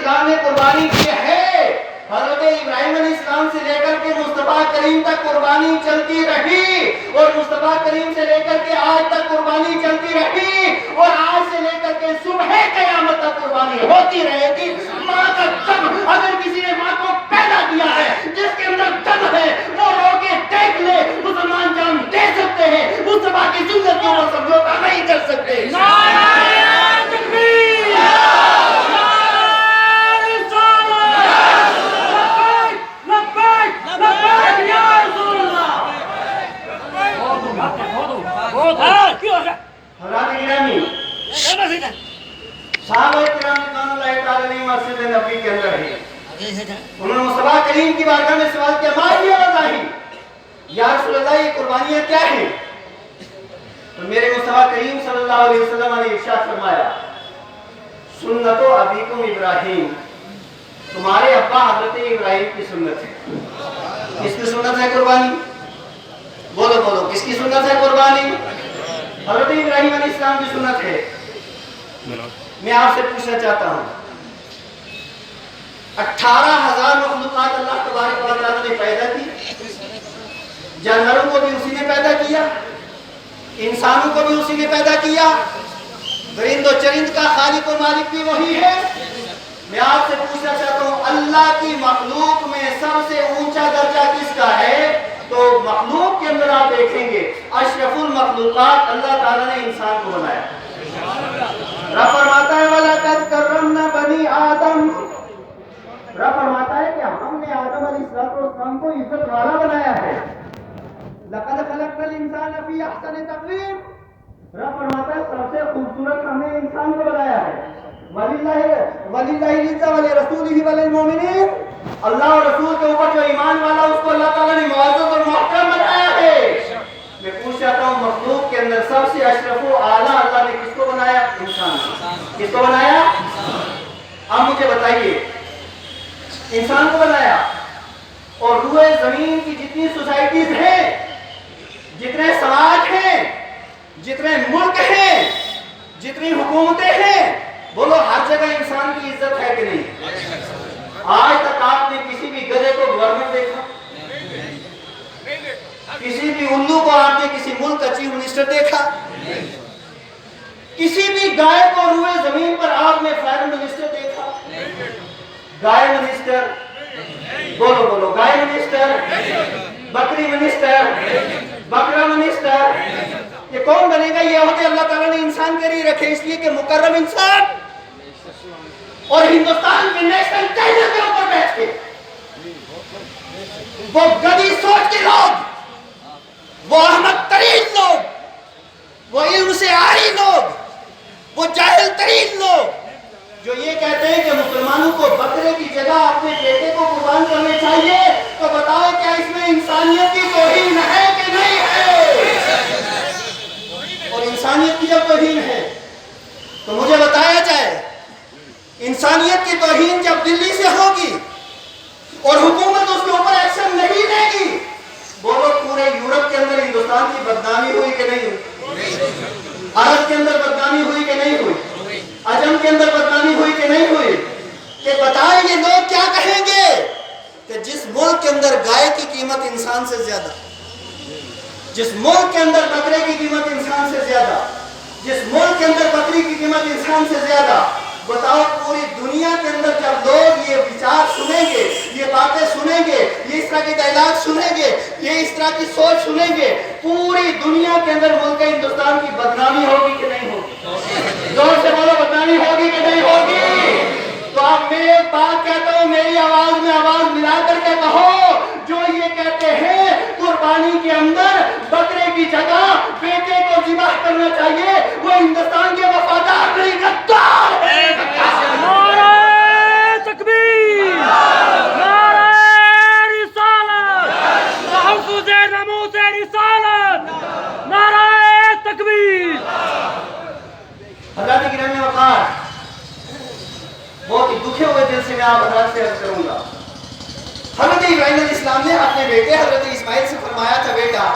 السلام نے قربانی کی ہے، حضرت ابراہیم علیہ السلام سے لے کر کے مصطفیٰ کریم تک قربانی چلتی رہی، اور مصطفیٰ کریم سے لے کر کے آج تک قربانی چلتی رہی، اور آج سے لے کر کے صبح قیامت تک قربانی ہوتی رہے گی۔ ماں کا دم، اگر کسی نے ماں کو پیدا کیا ہے، جس کے اندر دم ہے، وہ رو کے دیکھ لے، مسلمان جان دے سکتے ہیں، مصطفیٰ کی سنت کے اوپر سمجھوتا نہیں کر سکتے۔ صحابہ کرام رضوان اللہ تعالی علیہم مسجد نبوی کے اندر ہیں، انہوں نے مصطفیٰ کریم کی بارگاہ میں سوال کیا، ما ہی وضاحی، یا رسول اللہ یہ قربانیاں کیا ہیں؟ تو میرے مصطفیٰ کریم صلی اللہ علیہ وسلم نے ارشاد فرمایا، سنت ابیکم ابراہیم، تمہارے ابا حضرت ابراہیم کی سنت ہے۔ کس کی سنت ہے قربانی؟ بولو بولو، کس کی سنت ہے قربانی؟ حضرت ابراہیم علیہ السلام کی سنت ہے۔ میں آپ سے پوچھنا چاہتا ہوں، 18,000 مخلوقات اللہ تبارک و تعالیٰ نے پیدا کی، جانوروں کو بھی اسی نے پیدا کیا، انسانوں کو بھی اسی نے پیدا کیا، درند و چرند کا خالق و مالک بھی وہی ہے۔ میں آپ سے پوچھنا چاہتا ہوں، اللہ کی مخلوق میں سب سے اونچا درجہ کس کا ہے؟ تو مخلوق کے اندر آپ دیکھیں گے اشرف المخلوقات اللہ تعالیٰ نے انسان کو بنایا۔ رب فرماتا ہے وَلَقَدْ كَرَّمْنَا بَنِي آدم، رب فرماتا ہے کہ ہم نے آدم علیہ السلام کو عزت والا بنایا ہے۔ لَقَدْ خَلَقْنَا الْإِنسَانَ فِي أَحْسَنِ تَقْوِيمٍ، رب فرماتا ہے سب سے خوبصورت ہم نے انسان کو بنایا ہے۔ وَلِلَّهِ الْعِزَّةُ وَلِرَسُولِهِ وَلِلْمُؤْمِنِينَ، اللہ اور رسول کے اوپر جو ایمان والا اس کو اللہ تعالیٰ نے معزز اور محترم بنایا ہے۔ میں پوچھ چاہتا ہوں، مخلوق کے اندر سب سے اشرف و اعلیٰ اللہ نے کس کو بنایا؟ انسان کو۔ کس کو بنایا؟ اب مجھے بتائیے، انسان کو بنایا، اور روئے زمین کی جتنی سوسائٹیز ہیں، جتنے سماج ہیں، جتنے ملک ہیں، جتنی حکومتیں ہیں، بولو ہر جگہ انسان کی عزت ہے کہ نہیں؟ آج تک آپ نے کسی بھی گدھے کو گورنر دیکھا؟ کسی بھی الو کو آپ نے کسی ملک کا چیف منسٹر دیکھا؟ کسی بھی گائے کو روئے زمین پر آپ نے پرائم منسٹر دیکھا؟ گائے منسٹر، بولو بولو، گائے منسٹر، بکری منسٹر، بکرا منسٹر، یہ کون بنے گا؟ یہ عہدے اللہ تعالیٰ نے انسان کے لیے رکھے، اس لیے کہ مکرم انسان، اور ہندوستان کے نیشنل ٹیلی کے اوپر بیٹھ کے وہ گدی سوچ کے لوگ، وہ احمق ترین لوگ، وہ علم سے عاری لوگ، وہ جاہل ترین لوگ جو یہ کہتے ہیں کہ مسلمانوں کو بکرے کی جگہ اپنے بیٹے کو قربان کرنے چاہیے، تو بتاؤ کیا اس میں انسانیت کی توہین ہے کہ نہیں ہے؟ اور انسانیت کی جب توہین ہے تو مجھے بتایا جائے، انسانیت کی توہین جب دلی سے ہوگی اور حکومت اس کے اوپر ایکشن نہیں لے گی، بولو پورے یورپ کے اندر ہندوستان کی بدنامی ہوئی کہ نہیں ہوئی؟ عرب کے اندر بدنامی ہوئی کہ نہیں ہوئی؟ عجم کے اندر بدنامی ہوئی کہ نہیں ہوئی؟ کہ بتائیں یہ لوگ کیا کہیں گے کہ جس ملک کے اندر گائے کی قیمت انسان سے زیادہ، جس ملک کے اندر بکرے کی قیمت انسان سے زیادہ، جس ملک کے اندر بکری کی قیمت انسان سے زیادہ، بتاؤ پوری دنیا کے اندر جب لوگ یہ وچار سنیں گے، یہ باتیں سنیں گے، یہ اس طرح کی ڈائلاگ سنیں گے، یہ اس طرح کی سوچ سنیں گے، پوری دنیا کے اندر ملک ہندوستان کی بدنامی ہوگی کہ نہیں ہوگی؟ زور سے بولو، بدنامی ہوگی کہ نہیں ہوگی؟ تو اب میں ایک بات کہتا ہوں، میری آواز میں آواز ملا کر کے کہو، جو یہ کہتے ہیں قربانی کے اندر بکرے کی جگہ بیٹے کو ذبح کرنا چاہیے، وہ ہندوستان کے وفادار نہیں، غدار ہے۔ نعرہ تکبیر، نعرہ رسالت، تحفظ ناموس رسالت، نعرہ تکبیر۔ حضرات گرامی وقار، بہت ہی دکھے ہوئے دل سے میں آپ حضرات سے عرض کروں گا، حضرت ابراہیم علیہ السلام نے اپنے بیٹے حضرت اسماعیل سے فرمایا تھا، بیٹا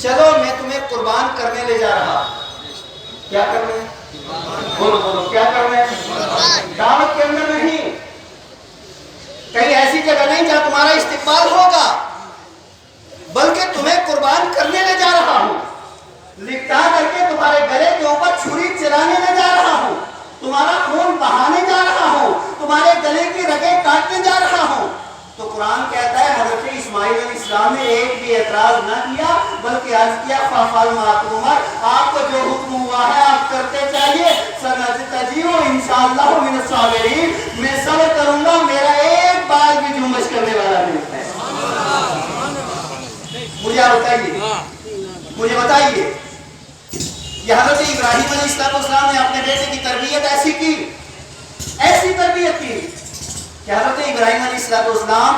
چلو میں تمہیں قربان کرنے لے جا رہا۔ کیا کرنا ہے؟ بولو بولو، کیا کرنا ہے؟ دعوت کے اندر نہیں، تمہارا استقبال ہوگا، بلکہ تمہیں قربان کرنے لے جا رہا ہوں، لپٹا کر کے تمہارے گلے کے اوپر چھری چلانے لے جا رہا ہوں، تمہارا خون بہانے جا رہا ہوں، تمہارے گلے کی رگیں کاٹنے جا رہا ہوں۔ تو قرآن کہتا ہے حضرت اسماعیل علیہ السلام نے ایک بھی اعتراض نہ کیا، بلکہ عرض کیا فَافَعَلْ مَا تُؤْمَرُ، آپ کو جو حکم ہوا ہے آپ کرتے چاہیے، سَنَجْتَنِبُ انشاءاللہ من الصابرین، میں صبر کروں گا، میرا ایک بار بھی جنبش کرنے والا نہیں ہے۔ مجھے بتائیے یہ حضرت ابراہیم علیہ السلام نے اپنے بیٹے کی تربیت ایسی تربیت کی کہ حضرت ابراہیم علیہ السلام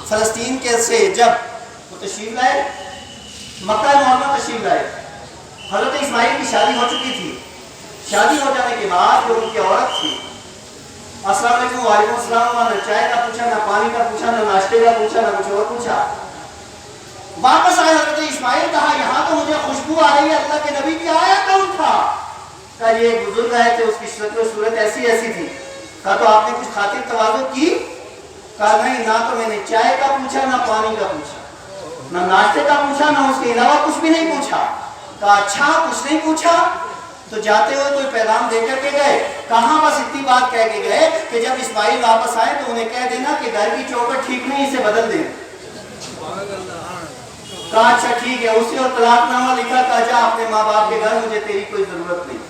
فلسطین کے سے جب وہ تشریف لائے، مکہ معظمہ تشریف لائے، حضرت اسماعیل کی شادی ہو چکی تھی۔ شادی ہو جانے کے بعد جو ان کی عورت تھی، السلام علیکم وعلیکم السلام، نہ چائے کا پوچھا، نہ پانی کا پوچھا، نہ ناشتے کا پوچھا، نہ کچھ اور پوچھا۔ واپس آئے حضرت اسماعیل، کہا یہاں تو مجھے خوشبو آ رہی ہے، اللہ کے نبی کی آیا کون تھا؟ کہا یہ بزرگ آئے تھے، اس کی شکل و صورت ایسی تھی۔ کہا تو آپ نے کچھ خاطر تواضع کی؟ کہا نہیں، نہ تو میں نے چائے کا پوچھا، نہ پانی کا پوچھا، نہ ناشتے کا پوچھا، نہ اس کے علاوہ کچھ بھی نہیں پوچھا۔ کہا اچھا کچھ نہیں پوچھا تو جاتے ہوئے کوئی پیغام دے کر کے گئے؟ کہاں بس اتنی بات کہہ کے گئے کہ جب اسماعیل واپس آئے تو انہیں کہہ دینا کہ گھر کی چوکٹ ٹھیک نہیں، اسے بدل دیں۔ کہا اچھا ٹھیک ہے، اسی اور طلاق نامہ لکھا، کہا جا اپنے ماں باپ کے گھر، مجھے تیری کوئی ضرورت نہیں۔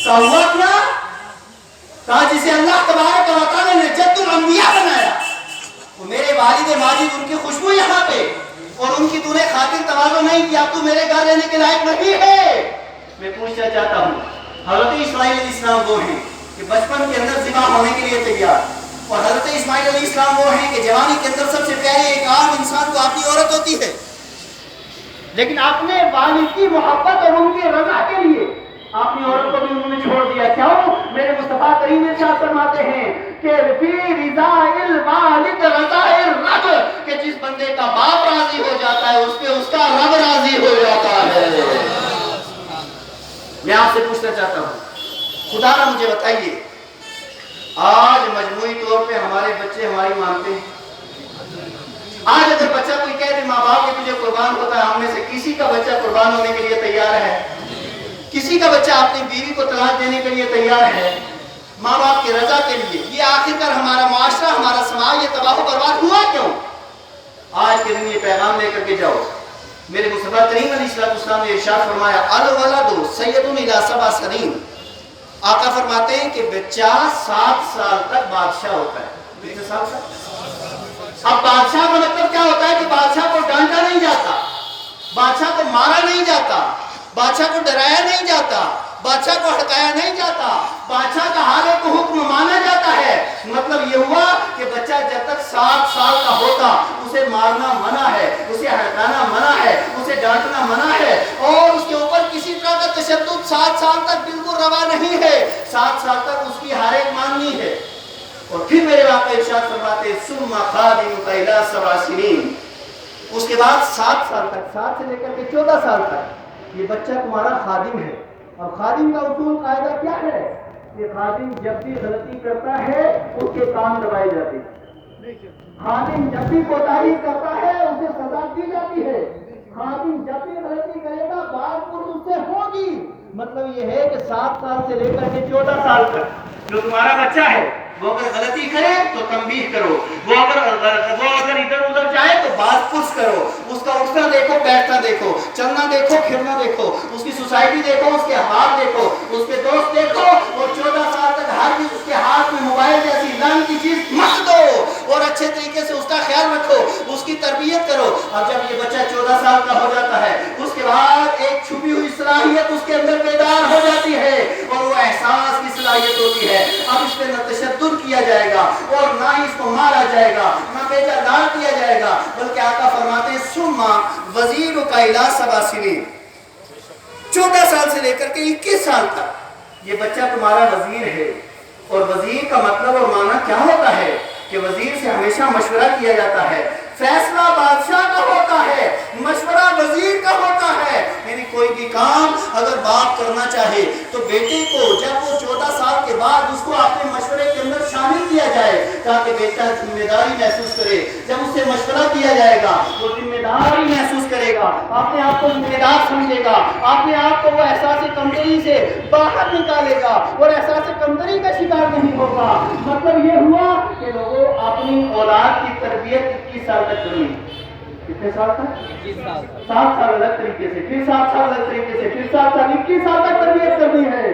کہا ہوا کیا؟ کہا جسے اللہ تبارک و تعالی نے جد الانبیاء بنایا، وہ میرے والد ماجد ان کی خوشبو یہاں پہ، اور ان کی تو نے خاطر تواضع نہیں کیا، تو میرے گھر رہنے کے لائق نہیں ہے۔ میں پوچھنا چاہتا ہوں حضرت اسماعیل علیہ السلام وہ ہیں کہ بچپن کے اندر ذبح ہونے کے لیے تیار، اور حضرت اسماعیل علیہ السلام وہ ہیں کہ جوانی کے اندر سب سے پہلے ایک عام انسان کو اپنی عورت ہوتی ہے، لیکن اپنے والد کی محبت اور ان کی رضا کے لیے اپنی عورت کو بھی انہوں نے چھوڑ دیا۔ کیوں؟ میرے مصطفیٰ کریم ارشاد فرماتے ہیں کہ فی رضا الوالد رضا الرب، کہ جس بندے کا باپ راضی ہو جاتا ہے اس پہ اس کا رب راضی ہو جاتا ہے۔ میں آپ سے پوچھنا چاہتا ہوں، خدا نہ مجھے بتائیے آج مجموعی طور پہ ہمارے بچے ہماری مانتے ہیں؟ آج اگر بچہ کوئی کہہ دے ماں باپ کے تجھے قربان ہوتا ہے، ہم میں سے کسی کا بچہ قربان ہونے کے لیے تیار ہے؟ کسی کا بچہ اپنی بیوی کو طلاق دینے کے لیے تیار ہے ماں باپ کی رضا کے لیے؟ یہ آخر کر ہمارا معاشرہ، ہمارا سماج یہ تباہ و برباد ہوا کیوں؟ آج کے دن یہ پیغام لے کر کے جاؤ۔ میرے مصطفیٰ کریم علیہ السلام نے ارشاد فرمایا الولد سید الی 7 سنین، آقا فرماتے ہیں کہ بچہ 7 سال تک بادشاہ ہوتا ہے۔ کتنے سال تک؟ اب بادشاہ کا مطلب کیا ہوتا ہے کہ بادشاہ کو ڈانٹا نہیں جاتا، بادشاہ کو مارا نہیں جاتا، بادشاہ کو ڈرایا نہیں جاتا، بادشاہ کو ہڑکایا نہیں جاتا، بادشاہ کا ہر ایک حکم مانا جاتا ہے۔ مطلب یہ ہوا کہ بچہ جب تک 7 سال کا ہوتا اسے مارنا منع ہے، اسے ہڑکانا منع ہے، اسے ڈانٹنا منع ہے، اور اس کے اوپر کسی طرح کا تشدد 7 سال تک بالکل روا نہیں ہے۔ 7 سال تک اس کی ہر ایک ماننی ہے۔ اور پھر میرے واقع ارشاد فرماتے ثم خادمک الی 7 سنین، اس کے بعد 7 سال تک، 7 سے لے کر کے 14 سال تک یہ بچہ تمہارا خادم ہے۔ اور خادم کا اصول قاعدہ کیا ہے کہ خادم جب بھی غلطی کرتا ہے اس کے کان دبائے جاتے ہیں، خادم جب بھی کوتاہی کرتا ہے اسے سزا دی جاتی ہے، خادم جب بھی غلطی کرے گا بار اس سے ہوگی۔ مطلب یہ ہے کہ 7 سال سے لے کر کے 14 سال تک جو تمہارا بچہ ہے وہ اگر غلطی کرے تو تنبیہ کرو، وہ اگر ادھر ادھر جائے تو بات پرس کرو، اس کا اٹھنا دیکھو، بیٹھنا دیکھو، چلنا دیکھو، پھرنا دیکھو، اس کی سوسائٹی دیکھو، اس کے احباب دیکھو، اس کے دوست دیکھو، اور 14 سال تک ہر چیز اس کے ہاتھ میں موبائل جیسی لان کی چیز مت دو، اور اچھے طریقے سے اس کا خیال رکھو، اس کی تربیت کرو۔ اب جب یہ بچہ 14 سال کا ہو جاتا ہے اس کے بعد ایک چھپی ہوئی صلاحیت اس کے اندر بیدار ہو جاتی ہے، اور وہ احساس کی صلاحیت ہوتی ہے۔ اب اس پہ نہ تشدد کیا جائے گا اور نہ ہی اس کو مارا جائے گا، نہ بیجا ڈال کیا جائے گا، بلکہ آقا فرماتے ہیں ثم وزیرک الی 7 سنین، 14 سال سے لے کر کے 21 سال تک یہ بچہ تمہارا وزیر ہے۔ اور وزیر کا مطلب اور معنی کیا ہوتا ہے کہ وزیر سے ہمیشہ مشورہ کیا جاتا ہے، فیصلہ بادشاہ کا ہوتا ہے، مشورہ وزیر کا ہوتا ہے۔ یعنی کوئی بھی کام اگر باپ کرنا چاہے تو بیٹے کو جب وہ 14 سال کے بعد اس کو اپنے مشورے کے اندر شامل کیا جائے، تاکہ بیٹا ذمہ داری محسوس کرے. جب اس سے مشورہ کیا جائے گا وہ ذمہ داری محسوس کرے گا, اپنے آپ کو ذمہ دار سمجھے گا, اپنے آپ کو وہ احساس کمتری سے باہر نکالے گا اور احساس کمتری کا شکار نہیں ہوگا. مطلب یہ ہوا کہ لوگوں اپنی اولاد کی تربیت 21 سال تک کرنی. کتنے سال تک؟ 7 سال الگ طریقے سے, پھر 7 سال الگ طریقے سے, پھر 7 سال, 21 سال تک تربیت کرنی ہے.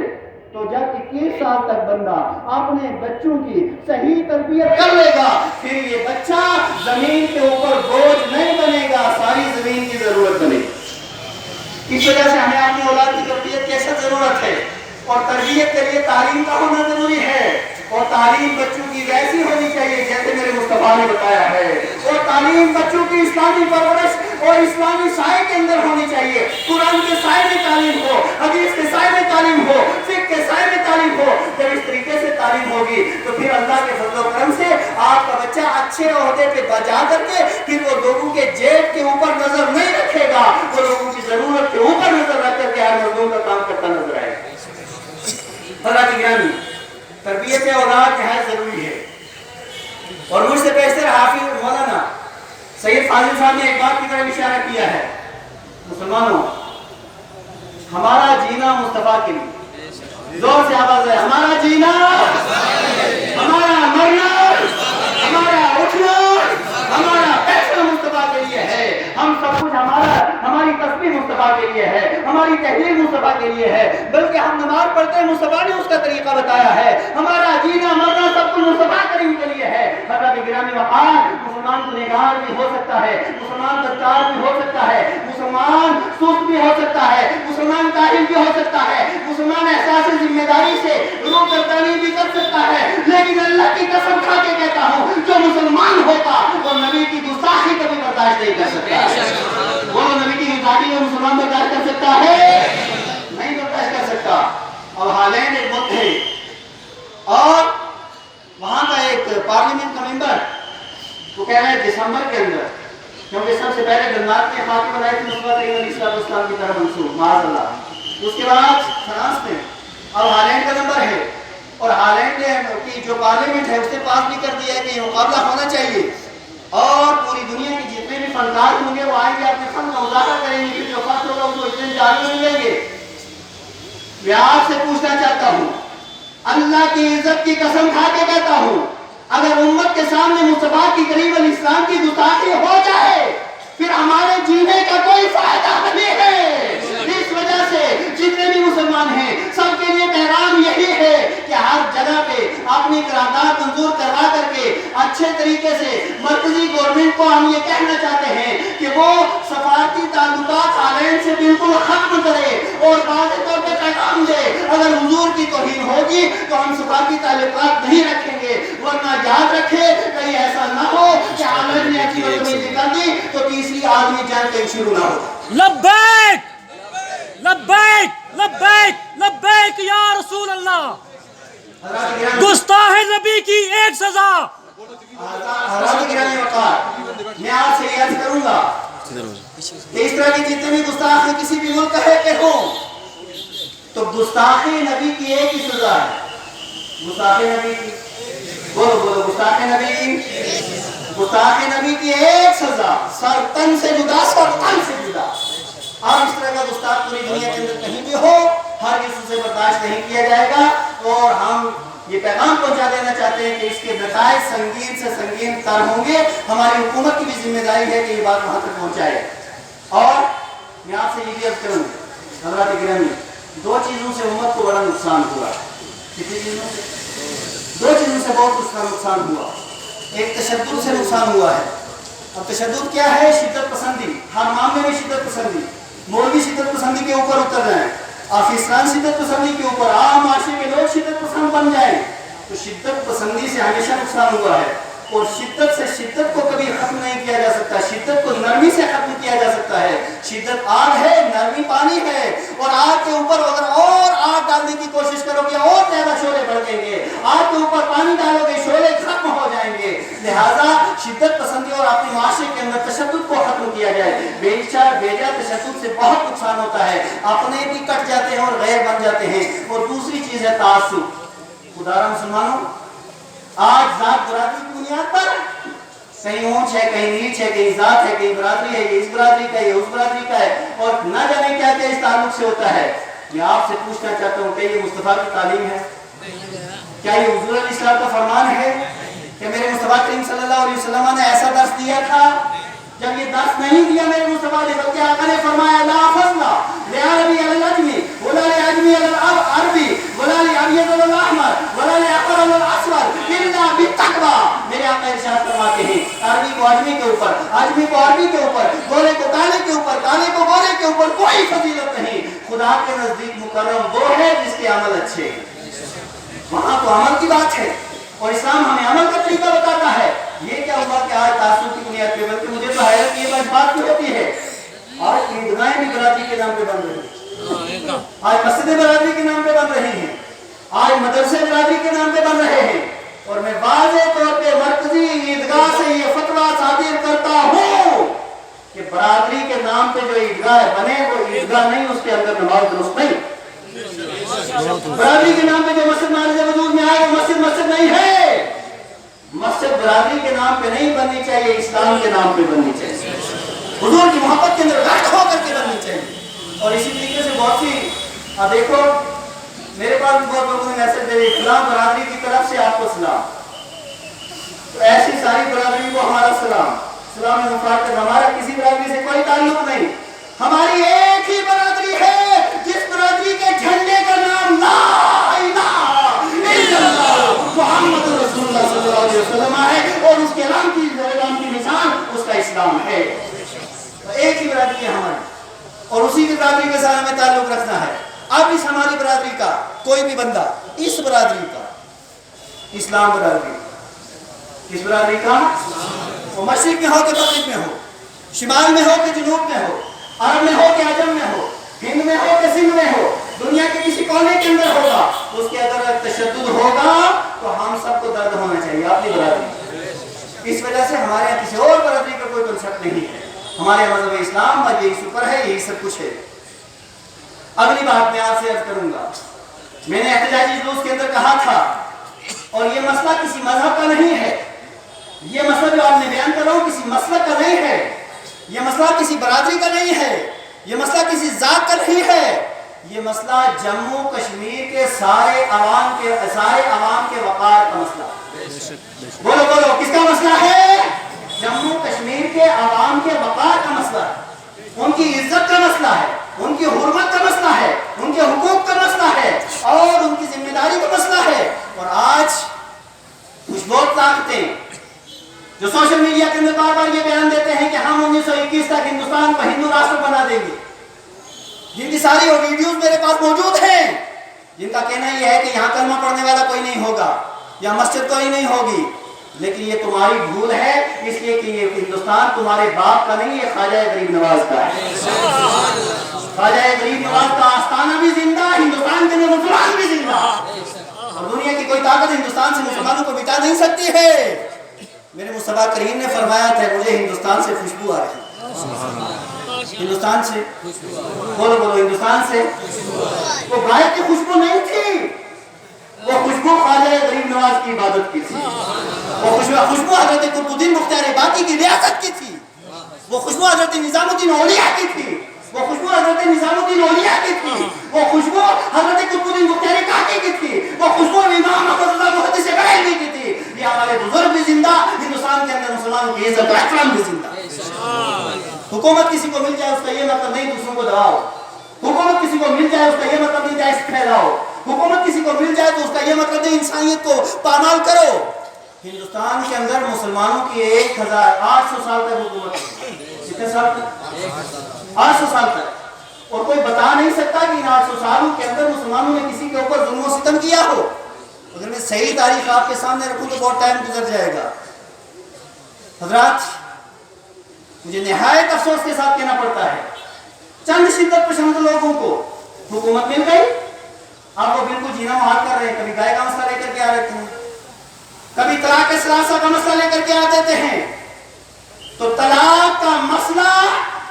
تو جب 21 سال تک بندہ اپنے بچوں کی صحیح تربیت کر لے گا پھر یہ بچہ زمین کے اوپر بوجھ نہیں بنے گا, ساری زمین کی ضرورت بنے گی. اس وجہ سے ہمیں اپنی اولاد کی تربیت کی ایسا ضرورت ہے, اور تربیت کے لیے تعلیم کا ہونا ضروری ہے, اور تعلیم بچوں کی ویسی ہونی چاہیے جیسے میرے مصطفیٰ نے بتایا ہے, اور تعلیم بچوں کی اسلامی پرورش اور اسلامی سائے کے اندر ہونی چاہیے. قرآن کے سائے میں تعلیم ہو, حدیث کے سائے میں تعلیم ہو, فقہ کے سائے میں تعلیم ہو. جب اس طریقے سے تعلیم ہوگی تو پھر اللہ کے فضل و کرم سے آپ کا بچہ اچھے عہدے پہ بجا کر کے پھر وہ لوگوں کے جیب کے اوپر نظر نہیں رکھے گا, وہ لوگوں کی ضرورت کے اوپر نظر رکھ کر کے ہر مردوں کا کام کرتا نظر آئے گا. اللہ کی گرامی, تربیت اولاد نہایت ضروری ہے. اور مجھ سے بیشتر حافظ مولانا سید فاضل صاحب نے ایک بات کی طرف اشارہ کیا ہے, مسلمانوں ہمارا جینا مصطفیٰ کے لیے, زور سے آواز ہے, ہمارا جینا, ہمارا مرنا, ہمارا اٹھنا, ہمارا بیٹھنا مصطفیٰ کے لیے ہے. ہم سب کچھ ہماری تسبیح مصطفیٰ کے لیے ہے, ہماری تحلیل مصطفیٰ کے لیے ہے, بلکہ ہم نماز پڑھتے ہیں مصطفیٰ نے اس کا طریقہ بتایا ہے. ہمارا جینا مرنا سب کچھ مصطفیٰ کریم کے لیے ہے. حضرت گرامی وقار, مسلمان گنہگار بھی ہو سکتا ہے, مسلمان بدکار بھی ہو سکتا ہے, مسلمان سست بھی ہو سکتا ہے, مسلمان کاہل بھی ہو سکتا ہے, مسلمان احساس ذمہ داری سے روح گردانی بھی کر سکتا ہے, لیکن اللہ کی قسم کھا کے کہتا ہوں جو مسلمان ہوتا وہ نبی کی گستاخی کبھی برداشت نہیں کر سکتا. وہ نبی کی گستاخی میں مسلمان برداشت کر سکتا ہے؟ نہیں برداشت کر سکتا. اور ہالینڈ ایک ملک ہے اور وہاں کا ایک پارلیمنٹ کا ممبر وہ کہہ رہے ہیں دسمبر کے اندر, کیونکہ سب سے پہلے جنات نے خاکی بنائی تھی مصطفیٰ کریم علیہ الصلوۃ والسلام کی طرف منسوب معاذ اللہ, اس کے بعد فرانس میں, اب ہالینڈ کا نمبر ہے, اور ہالینڈ کی جو پارلیمنٹ ہے اس نے پاس بھی کر دیا ہے کہ یہ مقابلہ ہونا چاہیے, اور پوری دنیا کے جتنے بھی فنکار ہوں گے وہ آئیں گے اپنے فن کا مظاہرہ کریں گے, پھر جو فخر ہوگا ان کو اتنے جاری ملیں گے. میں آپ سے پوچھنا چاہتا ہوں, اللہ کی عزت کی قسم کھا کے کہتا ہوں, اگر امت کے سامنے مصطفیٰ کی کریم علیہ السلام کی گستاخی ہو جائے پھر ہمارے جینے کا کوئی فائدہ نہیں ہے. اس وجہ سے جتنے بھی مسلمان ہیں سب کے لیے پیغام یہی ہے کہ ہر جگہ پہ اپنی قرارداد منظور کروا کر کے اچھے طریقے سے مرکزی گورنمنٹ کو ہم یہ کہنا چاہتے ہیں کہ وہ سفارتی تعلقات ہالینڈ سے بالکل ختم کرے اور واضح طور پہ پیغام دے, اگر حضور کی توہین ہوگی تو ہم سفارتی تعلقات نہیں رکھیں گے, ورنہ یاد رکھے کہیں ایسا نہ ہو کہ ہالینڈ نے اچھی بدتمیزی کر دی تو تیسری عالمی جنگ کہیں شروع نہ ہو. لبیک لبیک لبیک لبیک یا رسول اللہ. گستاخ نبی کی ایک سزا. حضرات گرامی وقار, میں آپ سے یہ عرض کروں گا کہ اس طرح کی جتنے بھی گستاخ کسی بھی ملک ہے کہ ہوں تو گستاخی نبی کی ایک ہی سزا ہے. گستاخی نبی کی, بولو بولو, گستاخی نبی کی, گستاخی نبی کی ایک سزا, سر تن سے جدا, سر تن سے جدا. اور اس طرح کا گستاخ پوری دنیا کے اندر کہیں بھی ہو ہر کسی سے برداشت نہیں کیا جائے گا. اور ہم یہ پیغام پہنچا دینا چاہتے ہیں کہ اس کے نتائج سنگین سے سنگین تر ہوں گے. ہماری حکومت کی بھی ذمہ داری ہے کہ یہ بات وہاں تک پہنچائے. اور میں آپ سے یہ بھی عرض کروں حضرات گرامی, 2 چیزوں سے امت کو بڑا نقصان ہوا. کتنی چیزوں سے؟ 2 چیزوں سے بہت اس کا نقصان ہوا. ایک تشدد سے نقصان ہوا ہے. اب تشدد کیا ہے؟ شدت پسندی, ہر معاملے میں شدت پسندی. مولوی شدت پسندی کے اوپر اتر رہے ہیں, آفیسران شدت پسندی کے اوپر, عام معاشرے کے لوگ شدت پسند بن جائیں. تو شدت پسندی سے ہمیشہ نقصان ہوا ہے. اور شدت سے شدت کو کبھی ختم نہیں کیا جا سکتا. شدت کو نرمی سے ختم کیا جا سکتا ہے. شدت آگ ہے, نرمی پانی ہے, اور آگ کے اوپر اگر اور آگ ڈالنے کی کوشش کرو گے اور زیادہ شعلے بڑھیں گے. آگ کے اوپر پانی ڈالو گے شعلے ختم ہو جائیں گے. لہذا شدت پسندی اور اپنے معاشرے کے اندر تشدد کو ختم کیا جائے. بیجا تشدد سے بہت نقصان ہوتا ہے, اپنے بھی کٹ جاتے ہیں اور غیر بن جاتے ہیں. اور دوسری چیز ہے تعصب. خدا را مسلمانوں, آج ذات برادری کی بنیاد پر کہیں اونچ ہے، کہیں نیچ ہے، کہیں ذات ہے، کہیں برادری ہے، یہ اس برادری کا ہے، یہ اس برادری کا ہے، اور نہ جانے کیا کیا اس تعلق سے ہوتا ہے۔ میں آپ سے پوچھنا چاہتا ہوں کہ یہ مصطفیٰ کی تعلیم ہے؟ کیا یہ حضور علیہ السلام کا فرمان ہے کہ میرے مصطفیٰ کریم صلی اللہ علیہ وسلم نے ایسا درس دیا تھا؟ جب یہ درس نہیں دیا میرے مصطفیٰ نے، بلکہ آقا نے فرمایا لا فضل لعربی علی العجمی ولا لعجمی علی العربی ولا لابیض علی الاحمر ولا لاحمر علی الاسود الا بالتقوی۔ میرے آقا ارشاد فرماتے ہیں عربی کو عجمی کے اوپر، عجمی کو عربی کے اوپر، گورے کو کالے کے اوپر، کالے کو گورے کے اوپر کوئی فضیلت نہیں۔ خدا کے نزدیک مکرم وہ ہے جس کے عمل اچھے ہیں۔ وہاں تو عمل کی بات ہے، اور اسلام ہمیں عمل کا طریقہ بتاتا ہے۔ یہ کیا ہوا کہ آج تعصب کی بنیاد پہ، بلکہ مجھے تو حیرت یہ بات کیوں ہوتی ہے، آج عیدگاہیں بھی برادری کے نام پہ بن رہی ہیں، آج مسجدیں برادری کے نام پہ بن رہی ہیں، آج مدرسے برادری کے نام پہ بن رہے ہیں، اور میں واضح طور پہ مرکزی عیدگاہ سے یہ فتویٰ صادر کرتا ہوں کہ برادری کے نام پہ جو عیدگاہ بنے وہ عیدگاہ نہیں، اس کے اندر نماز درست نہیں۔ برادری کے نام پہ جو مسجد معرض وجود میں آئے وہ مسجد نہیں ہے۔ مسجد برادری کے نام پہ نہیں بننی چاہیے، اسلام کے نام پہ بننی چاہیے، حضور کی محبت کے اندر غرق ہو کر کے بننی چاہیے۔ اور اسی طریقے سے بہت سی دیکھو میرے پاس بہت لوگوں نے میسج دے فلاں برادری کی طرف سے آپ کو سلام، تو ایسی ساری برادری کو ہمارا سلام، سلام مفاقت، ہمارا کسی برادری سے کوئی تعلق نہیں، ہماری ایک ہی برادری ہے جس برادری کے جھنڈے کا نام لا الہ الا اللہ محمد رسول اللہ صلی اللہ علیہ وسلم ہے، اور اس کے اعلان کی نشان اس کا اسلام ہے۔ ایک ہی برادری ہے ہماری، اور اسی کی برادری کے ساتھ ہمیں تعلق رکھنا ہے۔ اب اس ہماری برادری کا کوئی بھی بندہ اس برادری کا، اسلام برادری، کس برادری کا، وہ مشرق میں ہو کہ مغرب میں ہو، شمال میں ہو کہ جنوب میں ہو، عرب میں ہو کہ عجم میں ہو، ہند میں ہو کہ سندھ میں ہو، دنیا کے کسی کونے کے اندر ہوگا، اس کے اگر تشدد ہوگا تو ہم سب کو درد ہونا چاہیے اپنی برادری۔ اس وجہ سے ہمارے یہاں کسی اور برادری کا کوئی کنسپٹ نہیں ہے، ہمارے مذہب اسلام اور یہی سپر ہے، یہی سب کچھ ہے۔ اگلی بات میں آپ سے عرض کروں گا، میں نے احتجاجی جلوس کے اندر کہا تھا، اور یہ مسئلہ کسی مذہب کا نہیں ہے، یہ مسئلہ جو آپ نے بیان کر رہا ہوں کسی مسلک کا نہیں ہے، یہ مسئلہ کسی برادری کا نہیں ہے، یہ مسئلہ کسی ذات کا نہیں ہے، یہ مسئلہ جموں کشمیر کے سارے عوام کے وقار کا مسئلہ ہے۔ بولو بولو کس کا مسئلہ ہے؟ جموں کشمیر کے عوام کے وقار کا مسئلہ ہے، ان کی عزت کا مسئلہ ہے، ان کی حرمت کا مسئلہ ہے، ان کے حقوق کا مسئلہ ہے، اور ان کی ذمہ داری کا مسئلہ ہے۔ اور آج کچھ بہت طاقتیں جو سوشل میڈیا کے اندر بار بار یہ بیان دیتے ہیں کہ ہم 1921 تک ہندوستان کو ہندو راشٹر بنا دیں گے، جن کی ساری ویڈیوز میرے پاس موجود ہیں، جن کا کہنا یہ ہے کہ یہاں کلمہ پڑھنے والا کوئی نہیں ہوگا یا مسجد کوئی نہیں ہوگی، لیکن یہ تمہاری بھول ہے، اس لیے کہ یہ ہندوستان تمہارے باپ کا نہیں، یہ خواجہ غریب نواز کا ہے۔ خواجہ غریب نواز کا آستانہ بھی زندہ، ہندوستان کے اندر مسلمان بھی زندہ، اور دنیا کی کوئی طاقت ہندوستان سے مسلمانوں کو مٹا نہیں سکتی ہے۔ میرے مصطفیٰ کریم نے فرمایا تھا مجھے ہندوستان سے خوشبو آ رہی ہے، ہندوستان سے، بولو بولو ہندوستان سے، وہ غائب کی خوشبو نہیں تھی، وہ خوشبو خواجہ غریب نواز کی عبادت کی تھی، وہ خوشبو حضرت قطب الدین مختار باقی کی ریاست کی تھی، وہ خوشبو حضرت نظام الدین اولیاء کی تھی، وہ خوشبو حضرت نظام الدین اولیاء کی تھی، وہ خوشبو حضرت قطب الدین مختار کاکی کی تھی، وہ خوشبو امام احمد اللہ محدث بریلوی کی تھی۔ یہ ہمارے بزرگ بھی زندہ، ہندوستان کے اندر مسلمانوں کی عزت و احترام بھی زندہ۔ حکومت کسی کو مل جائے اس کا یہ مطلب نہیں دوسروں کو دباؤ، حکومت کسی کو مل جائے اس کا یہ مطلب نہیں داعش پھیلاؤ، حکومت کسی کو مل جائے تو اس کا یہ مطلب نہیں انسانیت کو پامال کرو۔ ہندوستان کے اندر مسلمانوں کی 1800 سال تک حکومت ہے، کتنے سال تک؟ 800 سال تک، اور کوئی بتا نہیں سکتا کہ ان 800 سالوں کے اندر مسلمانوں نے کسی کے اوپر ظلم و ستم کیا ہو۔ اگر میں صحیح تاریخ آپ کے سامنے رکھوں تو بہت ٹائم گزر جائے گا۔ حضرات مجھے نہایت افسوس کے ساتھ کہنا پڑتا ہے، چند شدت پسند لوگوں کو حکومت مل گئی، اب وہ بالکل جینا محال کر رہے ہیں، کبھی گائے کا مسئلہ لے کر کے آ رہتے ہیں، کبھی طلاق ثلاثہ کا مسئلہ لے کر کے آ دیتے ہیں۔ تو طلاق کا مسئلہ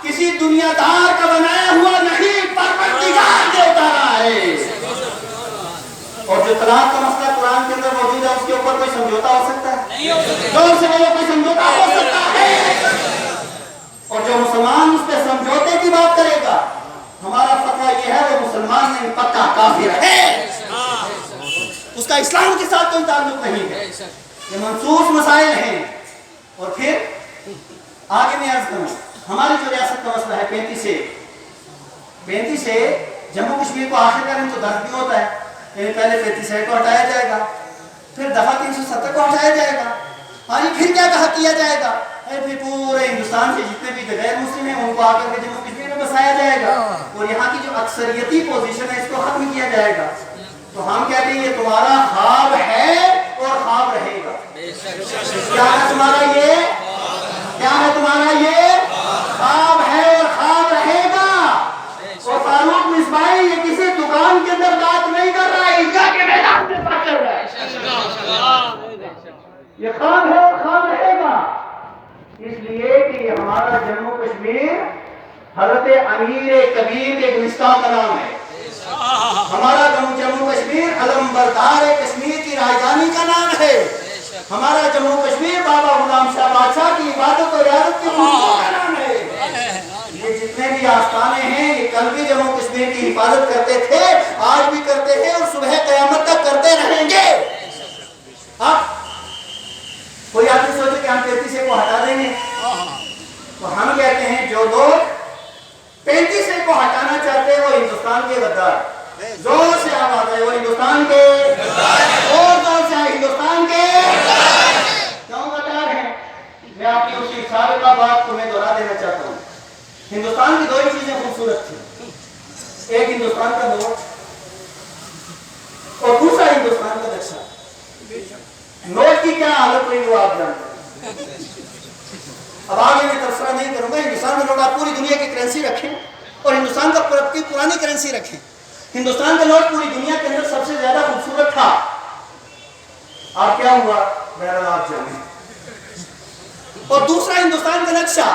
کسی دنیا دار کا بنایا ہوا نہیں، پروردگار نے اتارا ہے، اور جو طلاق کا مسئلہ قرآن کے اندر موجود ہے اس کے اوپر کوئی سمجھوتا ہو سکتا ہے؟ زور سے بولو، کوئی سمجھوتا ہو سکتا ہے؟ اور جو مسلمان اس پہ سمجھوتے کی بات کرے گا، ہمارا فتویٰ یہ ہے وہ مسلمان نہیں پکا کافر ہے، اس کا اسلام کے ساتھ کوئی تعلق نہیں ہے، یہ منسوخ مسائل ہیں۔ اور پھر آگے میں عرض کروں، ہماری جو ریاست کا مسئلہ ہے 35 سے جموں کشمیر کو آخر کریں تو درد بھی ہوتا ہے، یعنی پہلے 35 کو ہٹایا جائے گا، پھر دفعہ 370 کو ہٹایا جائے گا، ہاں پھر کیا کہا کیا جائے گا، پھر پورے ہندوستان سے جتنے بھی غیر مسلم ہیں ان کو آ کر کے جموں کشمیر میں بسایا جائے گا، اور یہاں کی جو اکثریتی پوزیشن ہے اس کو ختم کیا جائے گا۔ تو ہم کہتے ہیں یہ تمہارا خواب ہے اور خواب رہے گا۔ کیا ہے تمہارا یہ؟ کیا ہے تمہارا یہ؟ خواب ہے اور خواب رہے گا۔ اور فاروق مصباحی یہ کسی دکان کے اندر بات نہیں کر رہا ہے، عیدگاہ کے میدان سے بات کر رہا ہے۔ یہ خواب ہے اور خواب رہے گا، اس لیے کہ یہ ہمارا جموں کشمیر حضرت امیر کبیر کے گلستان کا نام ہے، ہمارا جموں کشمیر علم بردار کشمیر کی راجدھانی کا نام ہے، ہمارا جموں کشمیر بابا غلام شاہ بادشاہ کی عبادت و ریاضت کے منصوبوں کا نام ہے۔ یہ جتنے بھی آستانے ہیں یہ کل بھی جموں کشمیر کی حفاظت کرتے تھے، آج بھی کرتے ہیں اور صبح قیامت تک کرتے رہیں گے۔ اب کوئی آدمی سوچے کہ ہم 35 کو ہٹا دیں گے، تو ہم کہتے ہیں جو لوگ 35 کو ہٹانا چاہتے ہیں وہ ہندوستان کے غدار، زور سے آواز ہے، وہ ہندوستان کے اور زور سے ہندوستان کے کیوں غدار ہیں؟ میں آپ کی اسی سابقہ بات کو میں دہرا دینا چاہتا ہوں۔ ہندوستان کی دو ہی چیزیں خوبصورت تھیں، ایک ہندوستان کا نوٹ اور دوسرا ہندوستان کا نقشہ۔ نوٹ کی کیا حالت ہوئی وہ آپ جانتے ہیں۔ اب آگے میں تبصرہ نہیں کروں گا، ہندوستان کا نوٹ آپ پوری دنیا کی کرنسی رکھیں اور ہندوستان کا پرانی کرنسی رکھیں، ہندوستان کا نوٹ پوری دنیا کے اندر سب سے زیادہ خوبصورت تھا، آپ کیا ہوا بہرحال آپ جانیں۔ اور دوسرا ہندوستان کا نقشہ،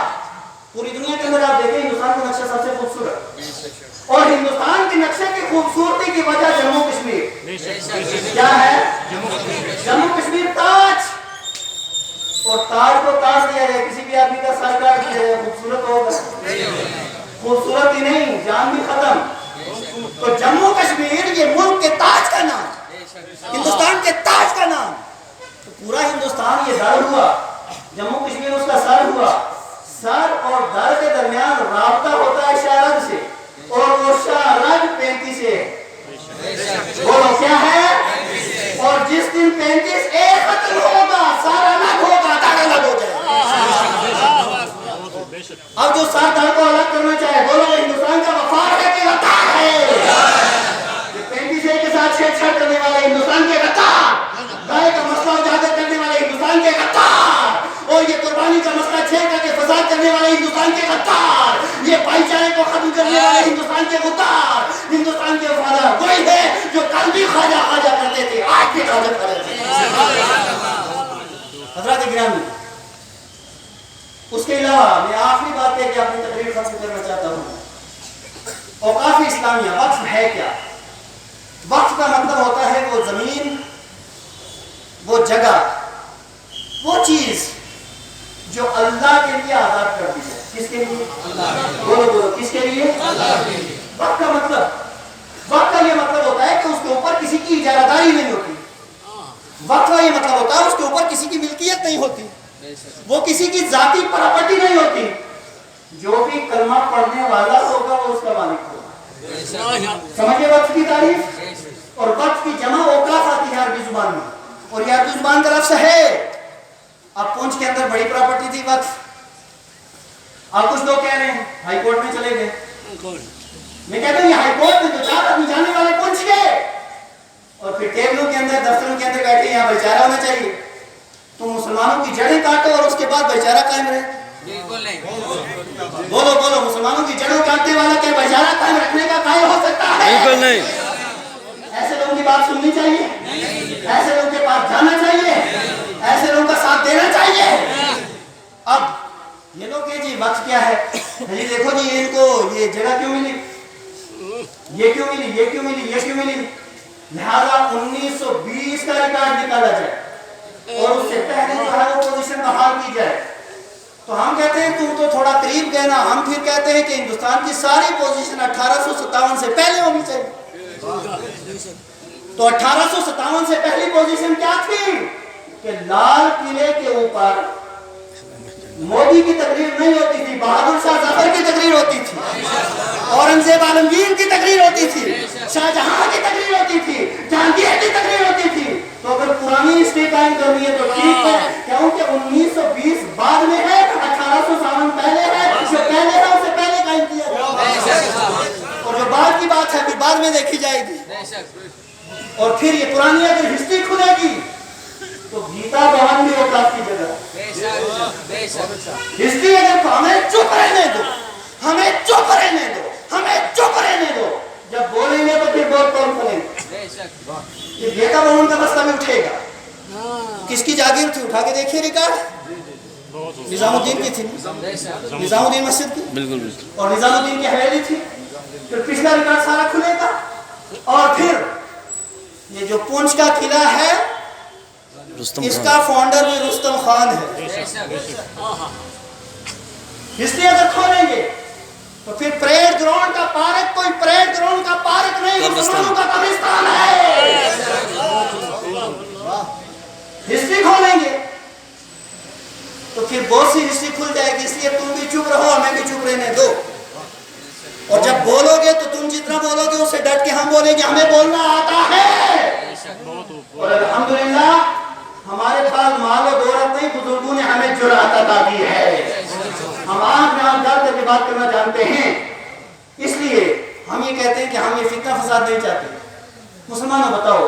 پوری دنیا کے اندر آپ دیکھیں ہندوستان کا نقشہ سب سے خوبصورت، اور ہندوستان کے نقشے کی خوبصورتی کی وجہ جموں کشمیر کیا ہے؟ جموں کشمیر تاج، اور تاج کو تاج دیا جائے، کسی بھی آدمی کا سر کاٹ دیا جائے خوبصورت ہوگا؟ خوبصورت ہی نہیں، جان بھی ختم۔ تو جموں کشمیر یہ ملک کے تاج کا نام، ہندوستان کے تاج کا نام، تو پورا ہندوستان یہ در ہوا، جموں کشمیر اس کا سر ہوا، سر اور در کے درمیان رابطہ ہوتا ہے شارد سے، اور وہ شارد 35 سے بولو کیا ہے؟ اور جس دن 35 ایک ختم ہوگا سارا الگ ہوگا، دار الگ ہو جائے گا۔ اب جو سر دار کو الگ کرنا چاہے بولو وہ ہندوستان کا وفار ہے کہ غدار ہے؟ 35 کے ساتھ چھیڑ چھاڑ کرنے والے ہندوستان کے غدار، گائے کا مسئلہ اجاگر کرنے والے ہندوستان کے غدار، اور یہ قربانی کا مسئلہ چھیڑ کر کے فساد کرنے والے ہندوستان کے غدار، یہ بھائی چارے کو ختم کرنے والے ہندوستان کے غدار، ہندوستان کے وفادار وہی ہے جو کل بھی خواجہ خواجہ کرتے تھے، آج بھی خواجہ کرتے تھے۔ حضرات گرامی، اس کے علاوہ میں آخری بات ہے کہ اپنی تقریر ختم کرنا چاہتا ہوں۔ اوقاف اسلامیہ وقف ہے کیا؟ وقف کا مطلب ہوتا ہے وہ زمین، وہ جگہ، وہ چیز جو اللہ کے لیے آزاد کر دی ہے۔ کس کے لیے؟ بولو بولو، کس کے لیے؟ وقف کا مطلب، وقف کا یہ مطلب ہوتا ہے کہ اس کے اوپر کسی کی اجارہ داری نہیں ہوتی، وقف کا یہ مطلب ہوتا ہے اس کے اوپر کسی کی ملکیت نہیں ہوتی، وہ کسی کی ذاتی پراپرٹی نہیں ہوتی، جو بھی کلمہ پڑھنے والا ہوگا وہ اس کا مالک ہوگا۔ سمجھے وقف کی تعریف؟ اور وقف کی جمع اوقاف آتی ہے عربی زبان میں، اور یہ عربی زبان کا لفظ ہے۔ اب پونچھ کے اندر بڑی پراپرٹی تھی وقف، اب کچھ لوگ کہہ رہے ہیں ہائی کورٹ میں چلے گئے، میں کہتا ہوں یہ ہائی کورٹ میں تو چار آدمی جانے والے پہنچ گئے، اور پھر ٹیبلوں کے اندر دفتروں کے اندر بیٹھے یہاں بھائی چارہ ہونا چاہیے، تو مسلمانوں کی جڑیں کاٹو اور اس کے بعد بھائی چارہ قائم رہے۔ بولو بولو، مسلمانوں کی جڑوں کاٹنے والا کیا بھائی چارہ قائم رکھنے کا قائل ہو سکتا ہے؟ بالکل نہیں۔ ایسے لوگوں کی بات سننی چاہیے، ایسے لوگوں کے پاس جانا چاہیے، ایسے لوگوں کا ساتھ دینا چاہیے۔ اب یہ لوگ کہ جی وقت کیا ہے، جی دیکھو جی ان کو یہ جگہ کیوں ملی، یہ کیوں ملی، یہ کیوں ملی، یہ کیوں ملی، لہذا 1920 کا ریکارڈ نکالا جائے اور اس سے پہلے جو ہے وہ پوزیشن بحال کی جائے. تو ہم کہتے ہیں تم تو تھوڑا قریب گئے نا. ہم پھر کہتے ہیں کہ ہندوستان کی ساری پوزیشن 1857 سے پہلے ہونی چاہیے. تو 1857 سے پہلی پوزیشن کیا تھی کہ لال قلعے کے اوپر مودی کی تقریر نہیں ہوتی تھی, بہادر شاہ ظفر کی تقریر ہوتی تھی, اورنگزیب عالمگیر کی تقریر ہوتی تھی, شاہ جہاں کی تقریر ہوتی تھی, جہانگیر کی تقریر ہوتی تھی. تو اگر پرانی ہسٹری قائم کرنی ہے تو ٹھیک ہے, کیونکہ 1920 بعد میں ہے, 1857 پہلے ہے, جو پہلے ہے اسے پہلے قائم کیا جائے, اور جو بعد کی بات ہے پھر بعد میں دیکھی جائے گی. اور پھر یہ پرانی اگر ہسٹری کھلے گی تو گیتا بہن بھی ہوگا آپ کی جگہ. ہسٹری اگر ہمیں چپ رہنے دو, ہمیں چپ رہنے دو, ہمیں چپ رہنے دو, جب بولیں گے تو پھر بہت کون کھلیں گے. یہ گیتا بہن کا مسئلہ بھی اٹھے گا. کس کی جاگیر تھی اٹھا کے دیکھیے ریکارڈ. نظام الدین کی تھی, نظام الدین مسجد کی, بالکل, اور نظام الدین کی حویلی تھی. پھر پچھلا ریکارڈ سارا کھلے گا. اور پھر یہ جو پونچھ کا قلعہ ہے اس کا فاؤنڈر بھی رستم خان ہے. ہسٹری اگر کھولیں گے تو پھر پریڈ گراؤنڈ کا پارک کوئی پریڈ گراؤنڈ کا پارک نہیں, مسلمانوں کا قبرستان ہے. ہسٹری کھولیں گے تو پھر بہت سی ہسٹری کھل جائے گی. اس لیے تم بھی چپ رہو, ہمیں بھی چپ رہنے دو. اور جب بولو گے تو تم جتنا بولو گے اس سے ڈٹ کے ہم بولیں گے ہمیں بولنا آتا ہے. اور الحمدللہ ہمارے پاس مال و دولت نہیں, بزرگوں نے ہمیں جرأت عطا کی ہے. ہم آنکھ میں آنکھ ڈال کر کے بات کرنا جانتے ہیں. اس لیے ہم یہ کہتے ہیں کہ ہم یہ فتنہ فساد نہیں چاہتے. مسلمانوں بتاؤ,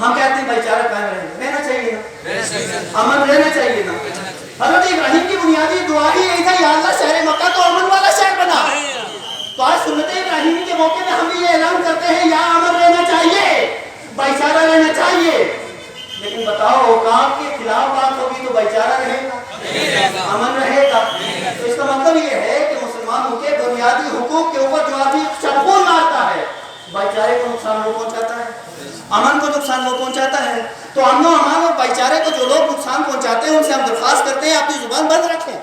ہم کہتے ہیں بھائی چارہ قائم رہنا چاہیے نا, امن رہنا چاہیے نا. حضرت ابراہیم کی بنیادی دعا ہی یہی تھا, یا اللہ شہر مکہ کو امن والا شہر بنا. تو آج سنت ابراہیمی کے موقع میں ہم یہ اعلان کرتے ہیں یا امن رہنا چاہیے, بھائی چارہ رہنا چاہیے. لیکن بتاؤ اوقات کے خلاف بات ہوگی تو بھائی چارہ رہے گا, امن رہے گا. تو اس کا مطلب یہ ہے کہ مسلمانوں کے بنیادی حقوق کے اوپر جو آدمی چپول مارتا ہے, بھائی چارے کو نقصان وہ پہنچاتا ہے, امن کو نقصان وہ پہنچاتا ہے. تو امن و امان اور بھائی چارے کو جو لوگ نقصان پہنچاتے ہیں ان سے ہم درخواست کرتے ہیں اپنی زبان بند رکھیں.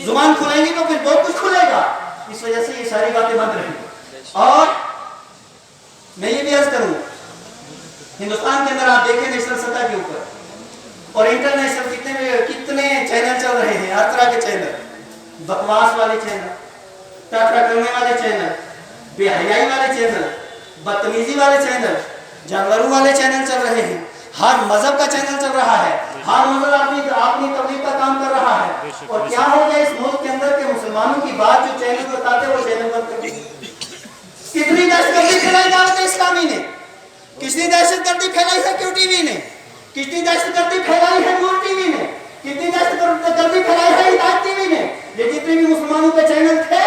زبان کھلیں گی تو پھر بہت کچھ کھلے گا. اس وجہ سے یہ ساری باتیں بند رہیں. اور میں یہ بھی عرض کروں, ہندوستان کے اندر آپ دیکھیں نیشنل سطح کے اوپر اور انٹرنیشنل کتنے چینل چل رہے ہیں. ہر طرح کے چینل, بکواس والے چینل, ٹاٹا کرنے والے چینل, بے حیائی والے چینل, بدتمیزی والے چینل, جانوروں والے چینل چل رہے ہیں. ہر مذہب کا چینل چل رہا ہے, ہر مذہب اپنی تبلیغ کا کام کر رہا ہے. اور کیا ہو گیا اس ملک کے اندر کہ مسلمانوں کی بات جو چینل بتاتے ہیں وہ چینل بند کر دیں. کتنی دہشت گردی پھیلائی دعوت اسلامی نے, کتنی دہشت گردی پھیلائی ہے کیو ٹی وی نے, کتنی دہشت گردی پھیلائی ہے نور ٹی وی نے, کتنی دہشت گردی پھیلائی ہے ہدایت ٹی وی نے. یہ جتنے بھی مسلمانوں کے چینل تھے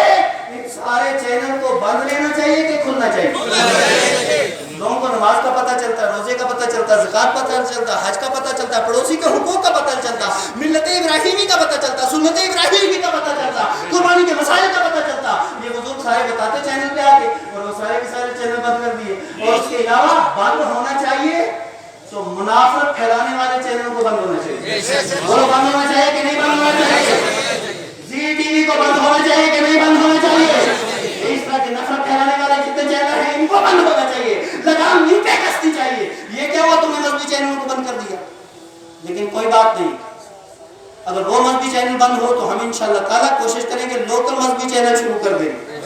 ان سارے چینل کو بند لینا چاہیے کہ کھلنا چاہیے. لوگوں کو نماز کا پتہ چلتا, روزے کا پتہ چلتا, زکات پتہ چلتا, حج کا پتہ چلتا, پڑوسی کے حقوق کا پتہ چلتا, ملت ابراہیمی کا پتہ چلتا, سنت ابراہیمی کا پتہ چلتا, قربانی کے مسائل کا پتہ چلتا. یہ بزرگ سارے بتاتے چینل پہ آ کے, اور وہ سارے کے سارے چینل بند کر دیے. اور اس کے علاوہ بند ہونا چاہیے تو منافرت پھیلانے والے چینلوں کو بند ہونا چاہیے. وہ بند ہونا چاہیے کہ نہیں بند ہونا چاہیے. زی ٹی وی کو بند ہونا چاہیے کہ نہیں بند ہونا چاہیے. اس طرح کے نفرت پھیلانے والے جتنے چینل ہیں ان کو بند ہونا چاہیے, لگام ان پہ کسنی چاہیے. یہ کیا ہوا تم نے مذہبی چینلوں کو بند کر دیا. لیکن کوئی بات نہیں, اگر وہ مذہبی چینل بند ہو تو ہم انشاءاللہ تعالیٰ کوشش کریں گے لوکل مذہبی چینل شروع کر دیں گے,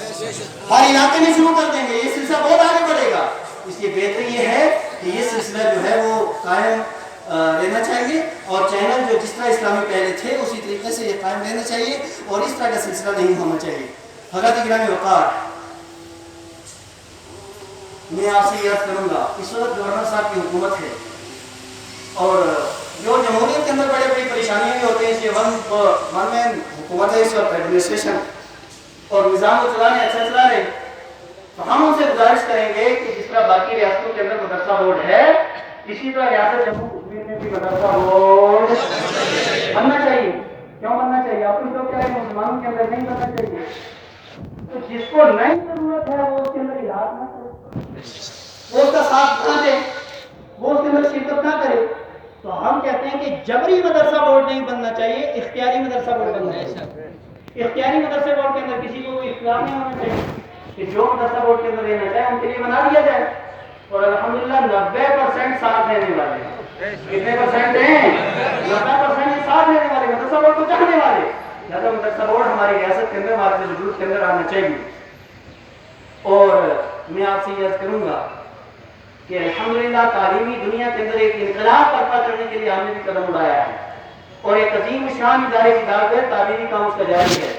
ہر علاقے میں شروع کر دیں گے. یہ سلسلہ بہت آگے بڑھے گا. اس لیے بہتر یہ ہے کہ یہ سلسلہ جو ہے وہ قائم رہنا چاہیے, اور چینل جو جس طرح اسلامی پہلے تھے اسی طریقے سے یہ قائم رہنا چاہیے, اور اس طرح کا سلسلہ نہیں ہونا چاہیے. حضرات گرامی وقار, میں آپ سے یہ عرض کروں گا, اس وقت گورنر صاحب کی حکومت ہے اور جو جمہوریت کے اندر بڑے بڑی پریشانیاں بھی ہوتے ہیں. اس لیے ون مین حکومت ہے اس وقت, ایڈمنسٹریشن اور نظام کو چلانے اچھا چلا رہے. تو ہم ان سے گزارش کریں گے کہ جس طرح باقی ریاستوں کے اندر مدرسہ بورڈ ہے اسی طرح ریاست جموں کشمیر میں بھی مدرسہ بورڈ بننا چاہیے. کیوں بننا چاہیے؟ آپ کچھ لوگ کہہ رہے ہیں مسلمانوں کے اندر نہیں بننا چاہیے. تو جس کو نہیں ضرورت ہے وہ اس کے اندر علاج نہ کرے. کا ساتھ نہ دے، وہ اس کے اندر شرکت نہ کرے، تو ہم کہتے ہیں کہ جبری مدرسہ بورڈ نہیں بننا چاہیے، اختیاری مدرسہ بورڈ بننا چاہیے۔ اختیاری مدرسے بورڈ کے اندر کسی کو کوئی اختیار نہیں ہونا چاہیے کہ جو مدرسہ بورڈ کے اندر رہنا چاہے ان کے لیے بنا دیا جائے، اور الحمدللہ 90% ساتھ دینے والے ہیں۔ کتنے پرسنٹ ہیں؟ 90% ساتھ دینے والے، مدرسہ بورڈ کو چاہنے والے۔ لہذا مدرسہ بورڈ ہماری ریاست کے اندر، ہمارے وجود کے اندر آنا چاہیے۔ اور میں آپ سے یہ عرض کروں گا کہ الحمدللہ تعلیمی دنیا کے اندر ایک انقلاب برپا کرنے کے لیے ہم نے بھی قدم اٹھایا ہے، اور ایک عظیم شان ادارے کی دعوت ہے، تعلیمی کام اس کا جاری ہے۔